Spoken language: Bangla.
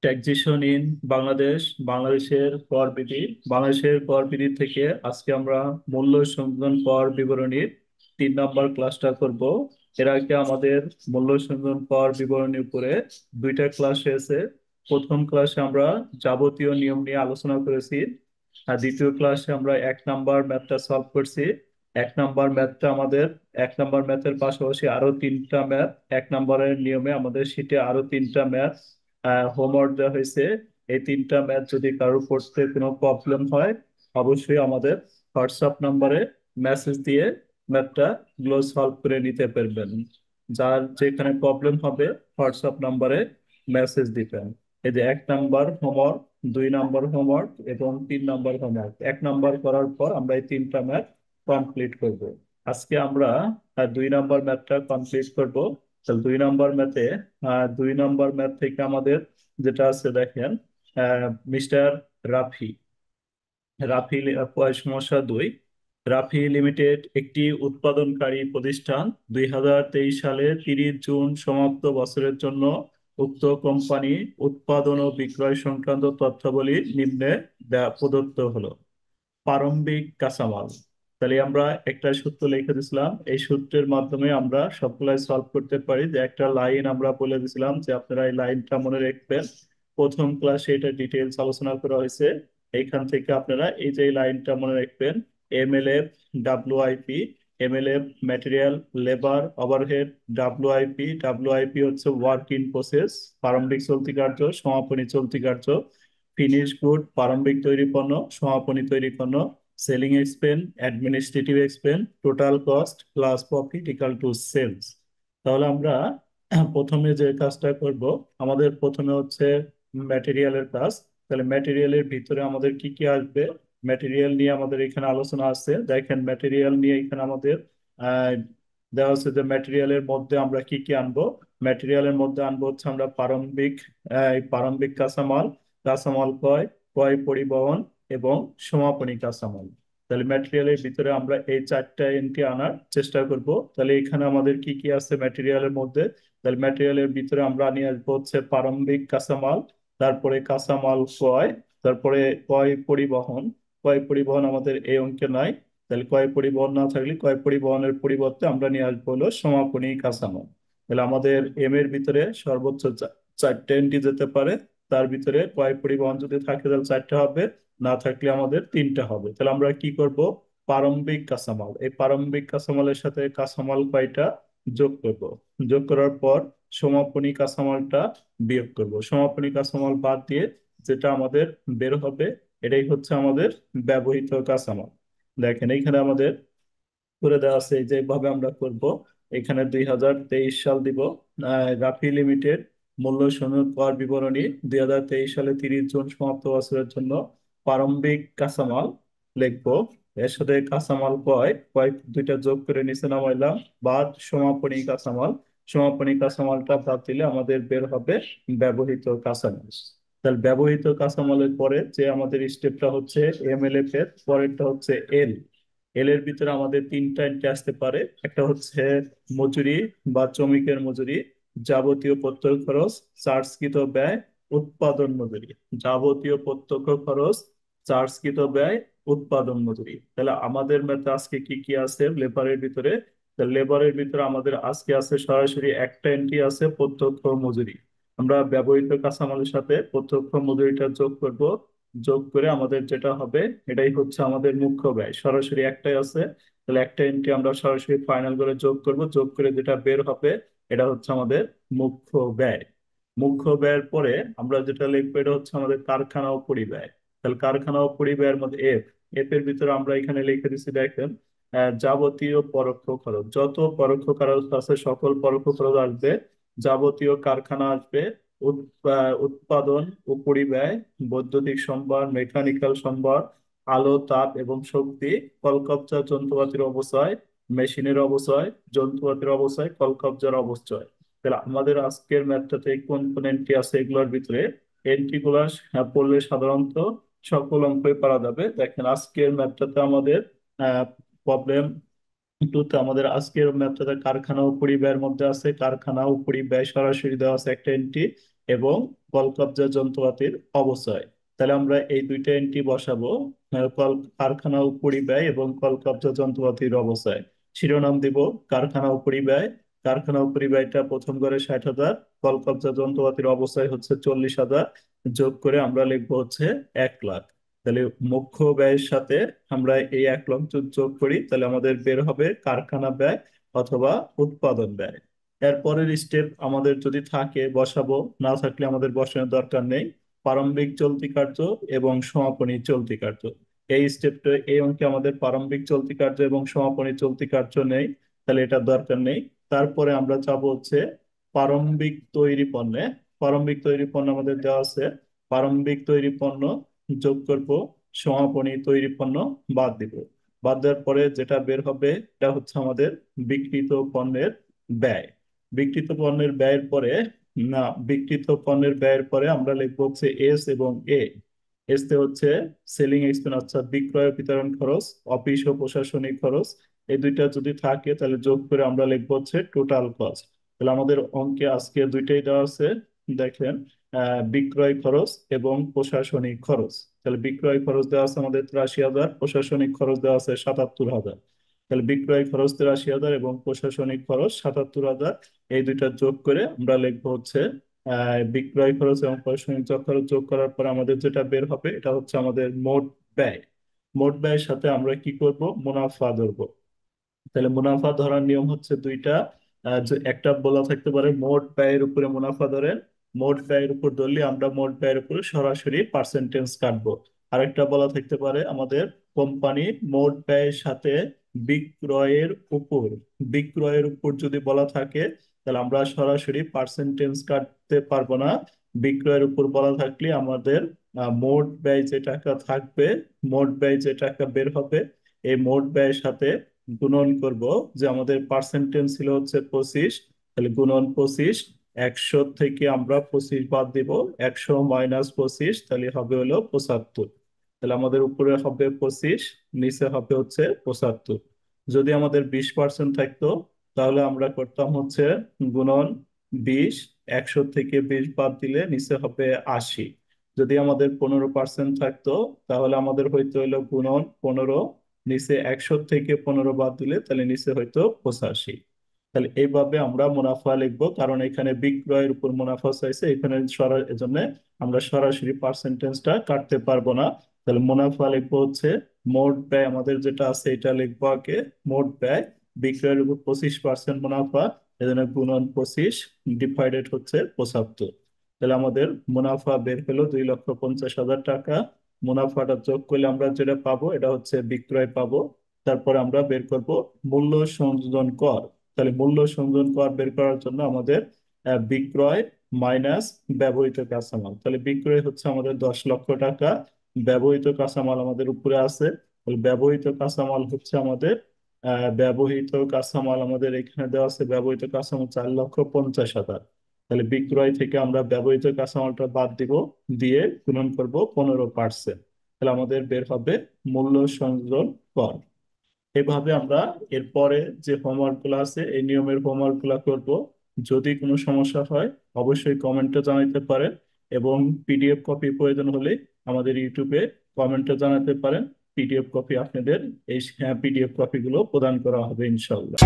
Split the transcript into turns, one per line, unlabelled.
ট্যাক্সেশন ইন বাংলাদেশ, বাংলাদেশের কর বিধি থেকে আজকে আমরা মূল্য সংযোজন কর বিবরণীর 3 নম্বর ক্লাসটা করব। এর আগে আমাদের মূল্য সংযোজন কর বিবরণীর উপরে দুইটা ক্লাস হয়েছে। প্রথম ক্লাসে আমরা যাবতীয় নিয়ম নিয়ে আলোচনা করেছি, আর দ্বিতীয় ক্লাসে আমরা 1 নম্বর ম্যাথটা সলভ করছি। 1 নম্বর ম্যাথটা আমাদের 1 নম্বর ম্যাথের পাশাপাশি আরো 3টা ম্যাথ, 1 নম্বরের নিয়মে আমাদের শীটে আরো 3টা ম্যাথ হোমওয়ার্ক দেওয়া হয়েছে। এই 3টা ম্যাথ যদি কারোর পড়তে কোনো প্রবলেম হয়, অবশ্যই আমাদের হোয়াটসঅ্যাপ নাম্বারে মেসেজ দিয়ে ম্যাথটা গুলো সলভ করে নিতে পারবেন। যার যেখানে প্রবলেম হবে হোয়াটসঅ্যাপ নাম্বারে মেসেজ দিবেন। এই যে 1 নম্বর হোমওয়ার্ক, 2 নম্বর হোমওয়ার্ক এবং 3 নম্বর হোমওয়ার্ক, 1 নম্বর করার পর আমরা এই 3টা ম্যাথ কমপ্লিট করব। আজকে আমরা 2 নম্বর ম্যাথটা কমপ্লিট করব। তাহলে 2 নম্বর ম্যাথে 2 নম্বর ম্যাথ থেকে আমাদের যেটা আছে দেখেন, মিস্টার রাফি রাফি সমস্যা 2। রাফি লিমিটেড একটি উৎপাদনকারী প্রতিষ্ঠান। 2023 সালের 30 জুন সমাপ্ত বছরের জন্য উক্ত কোম্পানি উৎপাদন ও বিক্রয় সংক্রান্ত তথ্যাবলী নিম্নে প্রদত্ত হলো। প্রারম্ভিক কাঁচামাল। তাহলে আমরা একটা সূত্র লিখে দিছিলাম, এই সূত্রের মাধ্যমে আমরা সবগুলাই সলভ করতে পারি। যে একটা লাইন আমরা বলে দিছিলাম যে আপনারা এই লাইনটা মনে রাখবেন, প্রথম ক্লাসে এটা ডিটেলস আলোচনা করা হয়েছে। এইখান থেকে আপনারা এই যে লাইনটা মনে রাখবেন, এমএলএফ ডাব্লিউআইপি। এমএলএফ ম্যাটেরিয়াল লেবার ওভারহেড, ডাব্লিউআইপি হচ্ছে ওয়ার্ক ইন প্রসেস, প্রারম্ভিক চলতি কার্য, সমাপনী চলতি কার্য। ফিনিশ গুড প্রারম্ভিক তৈরি পণ্য, সমাপনী তৈরি পণ্য। Selling expense, administrative expense, total cost plus profit equal to sales. তাহলে আমরা প্রথমে যে কাজটা করব, আমাদের প্রথমে হচ্ছে ম্যাটেরিয়ালের কাজ। তাহলে ম্যাটেরিয়ালের ভিতরে আমাদের কি কি আসবে, ম্যাটেরিয়াল নিয়ে আমাদের এখানে আলোচনা আছে। দেখেন ম্যাটেরিয়াল নিয়ে এখানে আমাদের আহ দেওয়া হচ্ছে যে ম্যাটেরিয়ালের মধ্যে আমরা কি কি আনবো। ম্যাটেরিয়ালের মধ্যে আনবো হচ্ছে আমরা প্রারম্ভিক কাঁচামাল, কাঁচামাল ক্রয়, ক্রয় পরিবহন এবং সমাপনী কাঁচামাল। তাহলে ম্যাটেরিয়ালের ভিতরে আমরা এই 4টা এন্ট্রি আনার চেষ্টা করব। তাহলে এখানে আমাদের কি কি আছে ম্যাটেরিয়ালের মধ্যে। তাহলে ম্যাটেরিয়ালের ভিতরে আমরা নিয়ে আসবো হচ্ছে প্রারম্ভিক কাঁচামাল, তারপরে কাঁচামাল ক্রয়, তারপরে ক্রয় পরিবহন। ক্রয় পরিবহন আমাদের এই অঙ্কে নাই। তাহলে ক্রয় পরিবহন না থাকলে ক্রয় পরিবহনের পরিবর্তে আমরা নিয়ে আসবো হলো সমাপনী কাঁচামাল। তাহলে আমাদের এম এর ভিতরে সর্বোচ্চ 4টে এন্ট্রি যেতে পারে। তার ভিতরে ক্রয় পরিবহন যদি থাকে তাহলে 4টা হবে, না থাকলে আমাদের 3টা হবে। তাহলে আমরা কি করব, প্রারম্ভিক কাঁচামাল, এই প্রারম্ভিক কাঁচামালের সাথে কাঁচামাল কয়টা যোগ করব। যোগ করার পর সমাপনী কাঁচামালটা বিয়োগ করব। সমাপনী কাঁচামাল বাদ দিয়ে যেটা আমাদের বের হবে, এটাই হচ্ছে আমাদের ব্যবহৃত কাঁচামাল। দেখেন এইখানে আমাদের করে দেওয়া আছে যেভাবে আমরা করব। এখানে 2023 সাল দিব। রাফি লিমিটেড মূল্য সনদ কর বিবরণী 2023 সালে 30 জুন সমাপ্ত বছরের জন্য প্রারম্ভিক কাঁচামাল লিখবো। এর সাথে কাঁচামাল কয় কয় দুইটা যোগ করে নিচে নামাইলাম, বাদ সমাপনী কাঁচামাল। সমাপনী কাঁচামালটা বাদ দিলে আমাদের বের হবে ব্যবহৃত কাঁচামাল। তাহলে ব্যবহৃত কাঁচামালের পরে যে আমাদের স্টেপটা হচ্ছে এমএলএফ এর পরেরটা হচ্ছে এল। এল এর ভিতরে আমাদের 3টা এন্ট্রি আসতে পারে। একটা হচ্ছে মজুরি বা শ্রমিকের মজুরি, যাবতীয় প্রত্যক্ষ খরচ, চার্জকৃত ব্যয়, উৎপাদন মজুরি। যাবতীয় প্রত্যক্ষ খরচ, চার্জকৃত ব্যয়, উৎপাদন মজুরি। তাহলে আমাদের ম্যাথে আজকে কি কি আছে লেবারের ভিতরে। লেবারের ভিতরে আমাদের আজকে আছে সরাসরি একটা এন্ট্রি আছে প্রত্যক্ষ মজুরি। আমরা ব্যবহৃত কাঁচামালের সাথে প্রত্যক্ষ মজুরিটা যোগ করব। যোগ করে আমাদের যেটা হবে এটাই হচ্ছে আমাদের মুখ্য ব্যয়, সরাসরি একটাই আছে। তাহলে একটা এন্ট্রি আমরা সরাসরি ফাইনাল করে যোগ করব, যোগ করে যেটা বের হবে এটা হচ্ছে আমাদের মুখ্য ব্যয়। মুখ্য ব্যয়ের পরে আমরা যেটা লিখবো এটা হচ্ছে আমাদের কারখানা ও পরিব্যয়। তাহলে কারখানা ও পরিব্যয়ের মধ্যে এফ, এফ এর ভিতরে আমরা এখানে লিখে দিচ্ছি দেখেন, যাবতীয় পরোক্ষ খরচ, যত পরোক্ষ খরচ আছে সকল পরোক্ষ খরচ আসবে। যাবতীয় কারখানা আসবে, উৎপাদন ও পরিব্যয়, বৈদ্যুতিক সম্ভার, মেকানিক্যাল সম্ভার, আলো তাপ এবং শক্তি, কলকবজা যন্ত্রপাতির অবচয়, মেশিনের অবচয়, যন্ত্রপাতির অবচয়, কলকবজার অবচয়। তাহলে আমাদের আজকের ম্যাথটাতে কোন কোন এন্ট্রি আছে এগুলোর ভিতরে, এন্ট্রি গুলা পড়লে সাধারণত সকল অঙ্কই পারা যাবে। দেখেন আজকের ম্যাথটাতে আমাদের প্রবলেম টুতে আমাদের আজকের ম্যাথটাতে কারখানা ও পরিব্যয়ের মধ্যে আছে, কারখানা ও পরিব্যয় সরাসরি দেওয়া আছে একটা এন্ট্রি। এবং কলকব্জা যন্ত্রপাতির অবচয়। তাহলে আমরা এই দুইটা এন্ট্রি বসাবো, কল কারখানা ও পরিব্যয় এবং কলকব্জা যন্ত্রপাতির অবচয়। শিরোনাম দিব কারখানা ও পরিব্যয়। কারখানা ও পরিব্যয়টা প্রথম করে 60,000, কলকব্জা যন্ত্রপাতির অবচয় হচ্ছে 40,000, যোগ করে আমরা লিখবো হচ্ছে 1 লাখ। তাহলে মুখ্য ব্যয়ের সাথে আমরা এই 1 লাখ যদি যোগ করি তাহলে আমাদের বের হবে কারখানা ব্যয় অথবা উৎপাদন ব্যয়। এরপরের স্টেপ আমাদের যদি থাকে বসাবো, না থাকলে আমাদের বসানোর দরকার নেই। প্রারম্ভিক চলতি কার্য এবং সমাপনী চলতি কার্য, এই স্টেপটা এই অঙ্কে আমাদের প্রারম্ভিক চলতি কার্য এবং সমাপনী চলতি কার্য নেই, তাহলে এটা দরকার নেই। তারপরে আমরা যাব হচ্ছে প্রারম্ভিক তৈরি পণ্যে। প্রারম্ভিক তৈরি পণ্য আমাদের দেওয়া আছে, প্রারম্ভিক তৈরি পণ্য যোগ করব, সমাপনী তৈরি পণ্য বাদ দিব। বাদ দেওয়ার পরে যেটা বের হবে এটা হচ্ছে আমাদের বিক্রিত পণ্যের ব্যয়। বিক্রিত পণ্যের ব্যয়ের পরে, না, বিক্রিত পণ্যের ব্যয়ের পরে আমরা লিখবো হচ্ছে এস এবং এ। এস তে হচ্ছে সেলিং এক্সপেন্স, অর্থাৎ বিক্রয় ও বিতরণ খরচ, অফিস ও প্রশাসনিক খরচ। এই দুইটা যদি থাকে তাহলে যোগ করে আমরা লিখবো হচ্ছে টোটাল কস্ট। তাহলে আমাদের অঙ্কে আজকে দুইটাই দেওয়া আছে, দেখেন, বিক্রয় খরচ এবং প্রশাসনিক খরচ। তাহলে বিক্রয় খরচ দেওয়া আছে আমাদের 83,000, প্রশাসনিক খরচ দেওয়া আছে 77,000। তাহলে বিক্রয় খরচ 83,000 এবং প্রশাসনিক খরচ 77,000, এই দুইটা যোগ করে আমরা লিখবো হচ্ছে বিক্রয় খরচ এবং প্রশাসনিক খরচ যোগ করার পর আমাদের যেটা বের হবে এটা হচ্ছে আমাদের মোট ব্যয়। মোট ব্যয়ের সাথে আমরা কি করব, মুনাফা ধরবো। তাহলে মুনাফা ধরার নিয়ম হচ্ছে দুইটা। যে একটা বলা থাকতে পারে মোট ব্যয়ের উপরে মুনাফা ধরেন, মোট ব্যয়ের উপর ধরলে আমরা মোট ব্যয়ের উপরে সরাসরি পার্সেন্টেজ কাটবো। আরেকটা বলা থাকতে পারে আমাদের কোম্পানি মোট ব্যয়ের সাথে বিক্রয়ের উপর, বিক্রয়ের উপর যদি বলা থাকে তাহলে আমরা সরাসরি পার্সেন্টেজ কাটতে পারবো না। বিক্রয়ের উপর বলা থাকলে আমাদের মোট ব্যয় যে টাকা থাকবে, মোট ব্যয় যে টাকা বের হবে, এই মোট ব্যয়ের সাথে গুণন করব। যে আমাদের পার্সেন্টেজ ছিল হচ্ছে 25, তাহলে গুণন 25, 100 থেকে আমরা 25 বাদ দিব, 100 - 25 তাহলে হবে হলো 75। তাহলে আমাদের উপরে হবে 25, নিচে হবে হচ্ছে 75। যদি আমাদের 20% থাকতো তাহলে আমরা করতাম হচ্ছে গুণন 20, 100 থেকে 20 বাদ দিলে নিচে হবে 80। যদি আমাদের 15% থাকতো তাহলে আমাদের হইতো হলো গুণন 15, নিচে 100 থেকে 15 বাদ দিলে তাহলে নিচে হয়তো 85। তাহলে এইভাবে আমরা মুনাফা লিখবো, কারণ এখানে বিক্রয়ের উপর মুনাফা চাইছে, এখানে এজন্য আমরা সরাসরি পার্সেন্টেজটা কাটতে পারবো না। তাহলে মুনাফা লিখবো হচ্ছে মোট ব্যয়, আমাদের যেটা আছে এটা লিখবো আগে, মোট ব্যয় বিক্রয়ের উপর 25% মুনাফা, এজন্য গুণন 25 ডিভাইডেড হচ্ছে 75। তাহলে আমাদের মুনাফা বের হলো 2,50,000 টাকা। মুনাফাটা যোগ করলে আমরা যেটা পাবো এটা হচ্ছে বিক্রয় পাবো। তারপরে আমরা বের করব মূল্য সংযোজন কর। তাহলে মূল্য সংযোজন কর বের করার জন্য আমাদের বিক্রয় মাইনাস ব্যবহৃত কাঁচামাল। তাহলে বিক্রয় হচ্ছে আমাদের 10 লক্ষ টাকা, ব্যবহৃত কাঁচামাল আমাদের উপরে আছে। তাহলে ব্যবহৃত কাঁচামাল হচ্ছে আমাদের ব্যবহৃত কাঁচামাল আমাদের এখানে দেওয়া আছে, ব্যবহৃত কাঁচামাল 4,50,000। তাহলে বিক্রয় থেকে আমরা ব্যবহৃত কাঁচামালটা বাদ দিব, দিয়ে গুণন করব 15%। তাহলে আমাদের বের হবে মূল্য সংযোজন কর। এভাবে আমরা এরপরে যে হোমওয়ার্ক গুলো আছে এই নিয়মের হোমওয়ার্ক গুলা করবো। যদি কোনো সমস্যা হয় অবশ্যই কমেন্টে জানাতে পারেন, এবং পিডিএফ কপি প্রয়োজন হলে আমাদের ইউটিউবে কমেন্টে জানাতে পারেন। পিডিএফ কপি আপনাদের এই পিডিএফ কপি গুলো প্রদান করা হবে ইনশাল্লাহ।